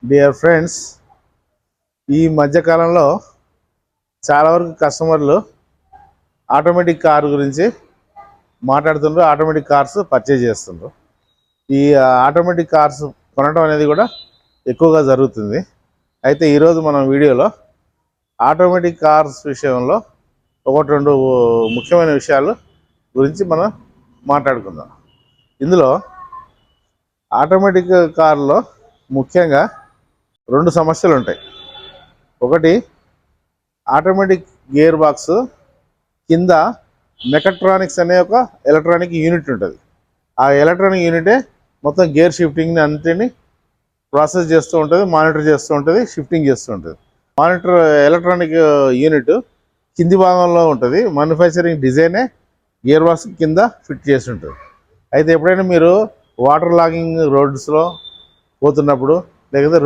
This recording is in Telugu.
డియర్ ఫ్రెండ్స్, ఈ మధ్యకాలంలో చాలా వరకు కస్టమర్లు ఆటోమేటిక్ కార్ గురించి మాట్లాడుతుండ్రు. ఆటోమేటిక్ కార్స్ పర్చేజ్ చేస్తుండ్రు. ఈ ఆటోమేటిక్ కార్స్ కొనడం అనేది కూడా ఎక్కువగా జరుగుతుంది. అయితే ఈరోజు మనం వీడియోలో ఆటోమేటిక్ కార్స్ విషయంలో ఒకటి రెండు ముఖ్యమైన విషయాలు గురించి మనం మాట్లాడుకుందాం. ఇందులో ఆటోమేటిక్ కార్లో ముఖ్యంగా రెండు సమస్యలు ఉంటాయి. ఒకటి, ఆటోమేటిక్ గేర్ బాక్స్ కింద మెకట్రానిక్స్ అనే ఒక ఎలక్ట్రానిక్ యూనిట్ ఉంటుంది. ఆ ఎలక్ట్రానిక్ యూనిటే మొత్తం గేర్ షిఫ్టింగ్ని అంతని ప్రాసెస్ చేస్తూ ఉంటుంది, మానిటర్ చేస్తూ ఉంటుంది, షిఫ్టింగ్ చేస్తూ ఉంటుంది. మానిటర్ ఎలక్ట్రానిక్ యూనిట్ కింది భాగంలో ఉంటుంది. మ్యానుఫ్యాక్చరింగ్ డిజైనే గేర్ బాక్స్ కింద ఫిట్ చేసి ఉంటుంది. అయితే ఎప్పుడైనా మీరు వాటర్ లాగింగ్ రోడ్స్లో పోతున్నప్పుడు, లేకపోతే